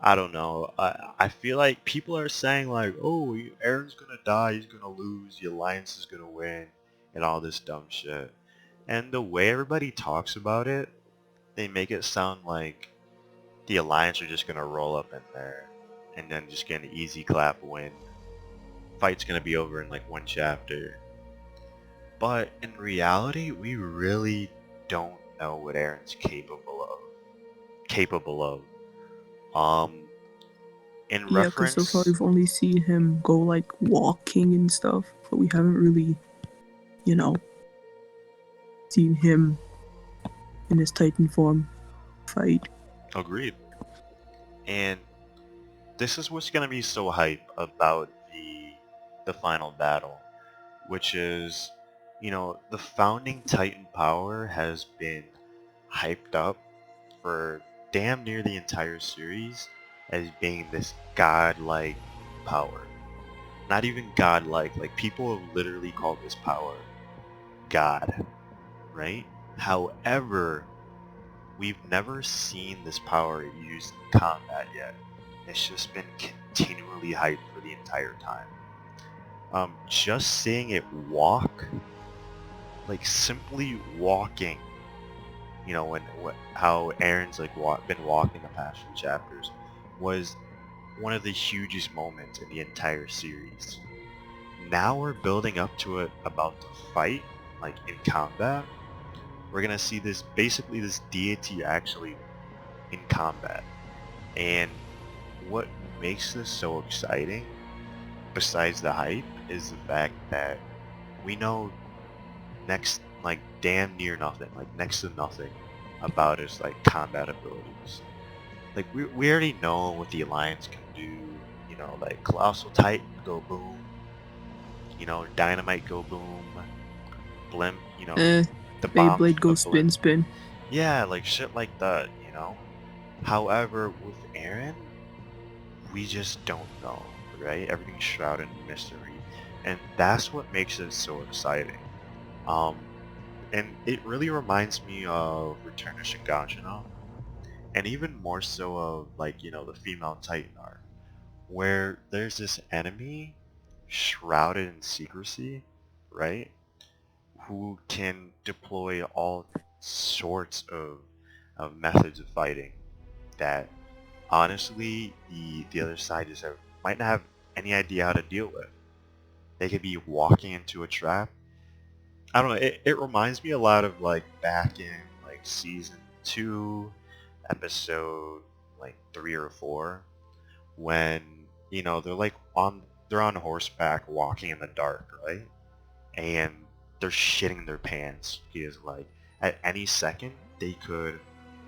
I don't know. I feel like people are saying like, oh, Aaron's gonna die, he's gonna lose, the Alliance is gonna win, and all this dumb shit. And the way everybody talks about it, they make it sound like the Alliance are just gonna roll up in there and then just get an easy clap win. Fight's gonna be over in like one chapter. But in reality, we really don't know what Aaron's capable of. Capable of. Um, in Yeah, because so far reference, we've only seen him go like walking and stuff, but we haven't really, you know, seen him in his Titan form fight. agreed. And this is what's gonna be so hype about the final battle, which is, the founding Titan power has been hyped up for damn near the entire series as being this godlike power. Not even godlike, like people have literally called this power God, right? However, we've never seen this power used in combat yet. It's just been continually hyped for the entire time. Just seeing it walk, like simply walking, how Aaron's like been walking the past few chapters, was one of the hugest moments in the entire series. Now we're building up to it about to fight, like in combat. We're gonna see this basically this deity actually in combat. And what makes this so exciting, besides the hype, is the fact that we know next, like damn near nothing, like next to nothing about his like combat abilities. Like we already know what the Alliance can do, like Colossal Titan go boom, Dynamite go boom, Blimp, Eh, the bomb Beyblade go of Blimp. spin spin. Yeah, like shit like that. However, with Aaron, we just don't know, right? Everything's shrouded in mystery, and that's what makes it so exciting. Um, and it really reminds me of Return to Shingashina, and even more so of like the female Titan arc, where there's this enemy shrouded in secrecy, right? Who can deploy all sorts of methods of fighting that honestly the other side might not have any idea how to deal with. They could be walking into a trap. I don't know. It reminds me a lot of like back in like season 2, episode like 3 or 4, when they're on horseback walking in the dark, right? And they're shitting their pants because like at any second they could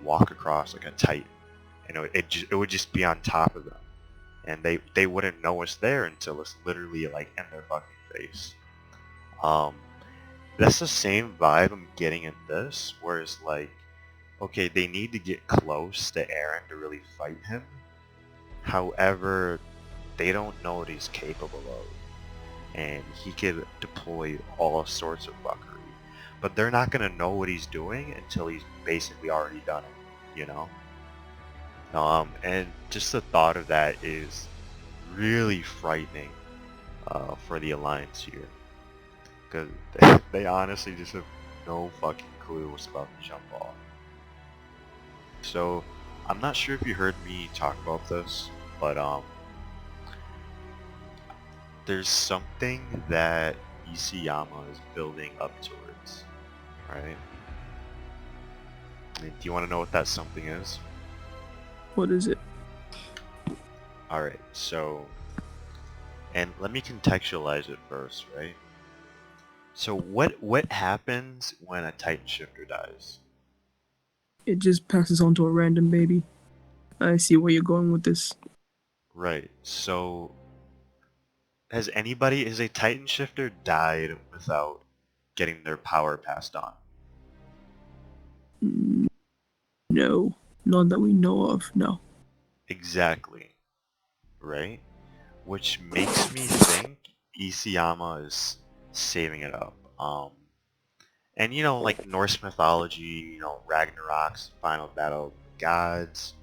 walk across like a titan. It would just be on top of them, and they wouldn't know it's there until it's literally like in their fucking face. Um, that's the same vibe I'm getting in this, where it's like, okay, they need to get close to Aaron to really fight him. However, they don't know what he's capable of, and he could deploy all sorts of fuckery. But they're not gonna know what he's doing until he's basically already done it, you know? And just the thought of that is really frightening for the Alliance here. Because they honestly just have no fucking clue what's about to jump off. So, I'm not sure if you heard me talk about this, but there's something that Isayama is building up towards, right? I mean, do you want to know what that something is? What is it? Alright, so, and let me contextualize it first, right? So what happens when a Titan Shifter dies? It just passes on to a random baby. I see where you're going with this. Right, so has a Titan Shifter died without getting their power passed on? Mm, no, none that we know of. No. Exactly, right? Which makes me think Isayama is saving it up. And like Norse mythology, Ragnarok's final battle of the gods.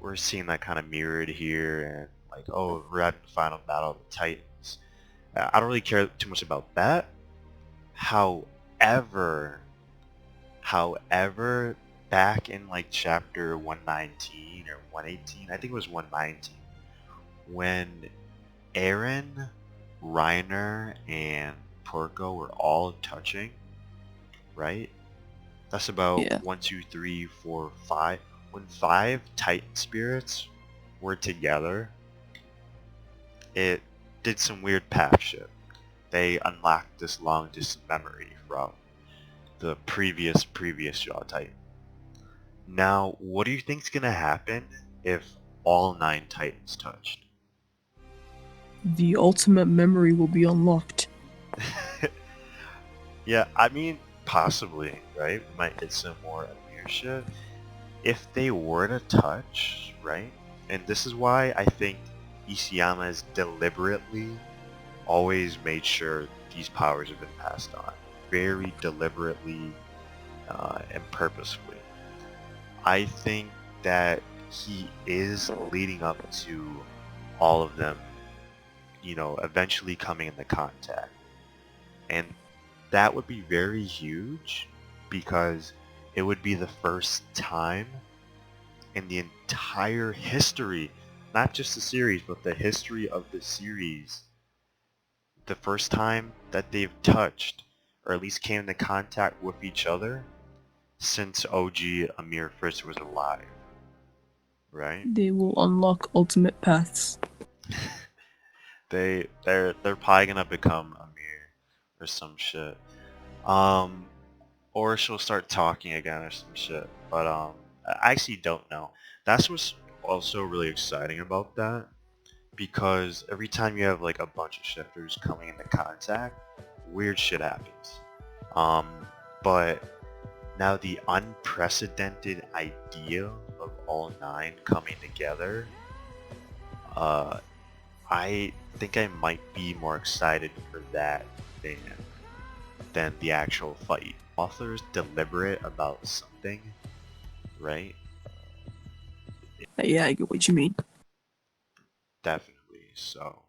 we're seeing that kind of mirrored here, and like, oh, we're at the final battle of the Titans. I don't really care too much about that. However, however, back in like chapter 119 or 118, I think it was 119, when Aaron, Reiner, and Porco were all touching, right? That's about Yeah. 1, 2, 3, 4, 5. When 5 Titan spirits were together, it did some weird path shit. They unlocked this long distance memory from the previous Jaw Titan. Now, what do you think's gonna happen if all 9 Titans touched? The ultimate memory will be unlocked. Yeah, I mean, possibly, right? We might get some more Amir shit. If they were to touch, right? And this is why I think Isayama has deliberately always made sure these powers have been passed on. Very deliberately and purposefully. I think that he is leading up to all of them, eventually coming into contact. And that would be very huge because it would be the first time in the entire history, not just the series, but the history of the series, the first time that they've touched, or at least came into contact with each other, since OG Amir Fritz was alive, right? They will unlock ultimate paths. They're probably gonna become Amir or some shit. Um, or she'll start talking again or some shit. But I actually don't know. That's what's also really exciting about that, because every time you have like a bunch of shifters coming into contact, weird shit happens. Um, but now the unprecedented idea of all 9 coming together, uh, I think I might be more excited for that than the actual fight. Authors deliberate about something, right? Yeah, I get what you mean. Definitely. So